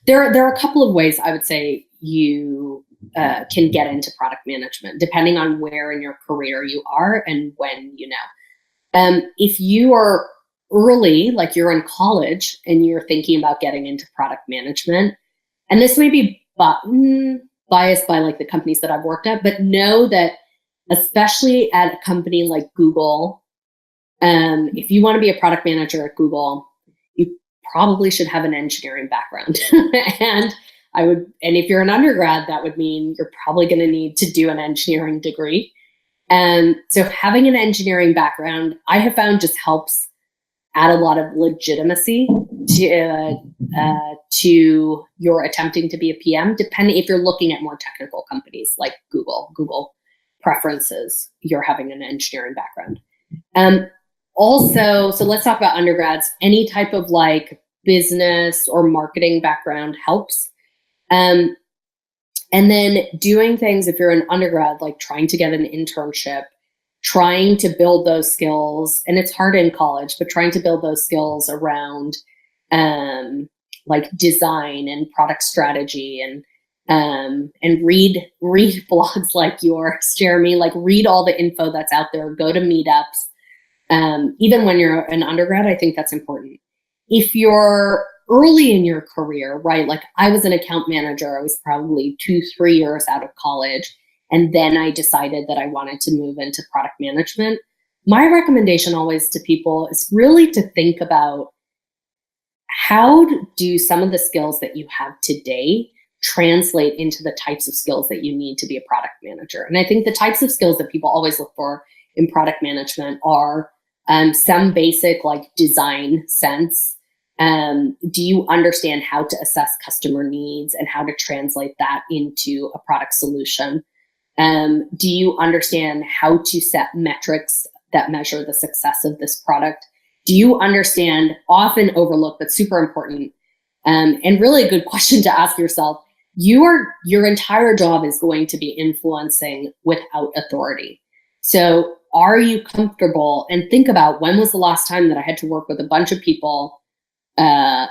There are a couple of ways I would say you can get into product management, depending on where in your career you are and when you know. If you are early, like you're in college and you're thinking about getting into product management, and this may be biased by like the companies that I've worked at, but know that especially at a company like Google, if you want to be a product manager at Google, you probably should have an engineering background. and and if you're an undergrad, that would mean you're probably going to need to do an engineering degree. And so having an engineering background, I have found just helps add a lot of legitimacy to your attempting to be a PM, depending if you're looking at more technical companies like Google. Google preferences you're having an engineering background. Also, so let's talk about undergrads. Any type of like business or marketing background helps. And then doing things, if you're an undergrad, like trying to get an internship, trying to build those skills, and it's hard in college, but trying to build those skills around like design and product strategy and read blogs like yours, Jeremy, like read all the info that's out there, go to meetups. Even when you're an undergrad, I think that's important. If you're early in your career, right? Like I was an account manager. I was probably 2-3 years out of college. And then I decided that I wanted to move into product management. My recommendation always to people is really to think about how do some of the skills that you have today translate into the types of skills that you need to be a product manager. And I think the types of skills that people always look for in product management are some basic like design sense. Do you understand how to assess customer needs and how to translate that into a product solution? Do you understand how to set metrics that measure the success of this product? Do you understand, often overlooked, but super important, and really a good question to ask yourself, your entire job is going to be influencing without authority. So are you comfortable, and think about when was the last time that I had to work with a bunch of people that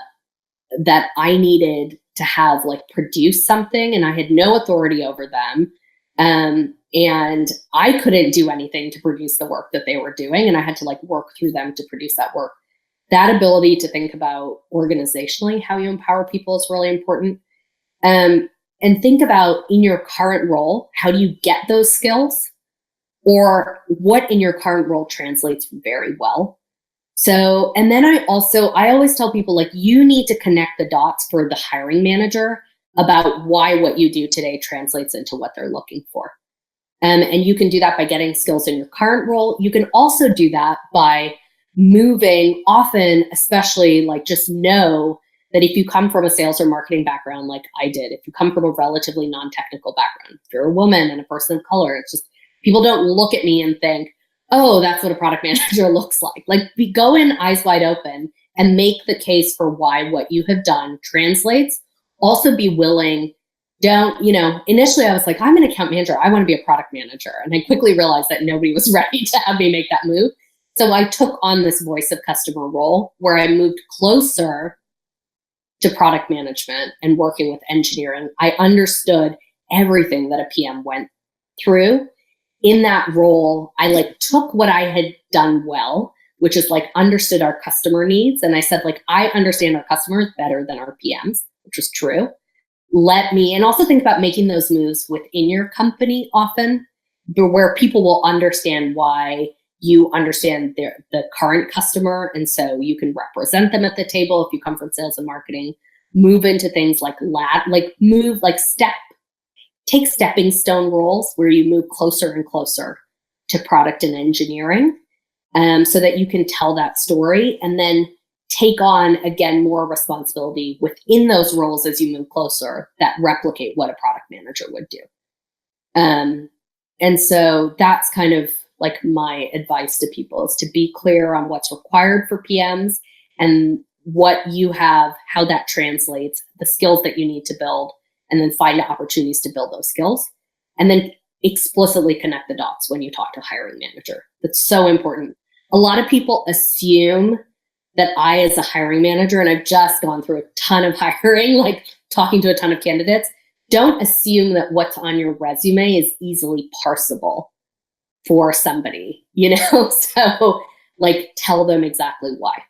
I needed to have like produce something and I had no authority over them. And I couldn't do anything to produce the work that they were doing. And I had to like work through them to produce that work. That ability to think about organizationally how you empower people is really important. And think about in your current role, how do you get those skills, or what in your current role translates very well. So, and then I always tell people, like, you need to connect the dots for the hiring manager about why what you do today translates into what they're looking for. And you can do that by getting skills in your current role. You can also do that by moving often, especially like just know that if you come from a sales or marketing background, like I did, if you come from a relatively non-technical background, if you're a woman and a person of color, it's just, people don't look at me and think, oh, that's what a product manager looks like. Like, go in eyes wide open and make the case for why what you have done translates. Also be willing, initially I was like, I'm an account manager. I want to be a product manager. And I quickly realized that nobody was ready to have me make that move. So I took on this voice of customer role where I moved closer to product management and working with engineering. I understood everything that a PM went through. In that role, I like took what I had done well, which is like understood our customer needs. And I said, like, I understand our customers better than our PMs, which was true. And also think about making those moves within your company often, but where people will understand why you understand the current customer. And so you can represent them at the table. If you come from sales and marketing, move into things like take stepping stone roles where you move closer and closer to product and engineering, so that you can tell that story and then take on, again, more responsibility within those roles as you move closer that replicate what a product manager would do. And so that's kind of like my advice to people, is to be clear on what's required for PMs and what you have, how that translates, the skills that you need to build, and then find opportunities to build those skills. And then explicitly connect the dots when you talk to a hiring manager. That's so important. A lot of people assume that I, as a hiring manager, and I've just gone through a ton of hiring, like talking to a ton of candidates, don't assume that what's on your resume is easily parsable for somebody, you know? So like tell them exactly why.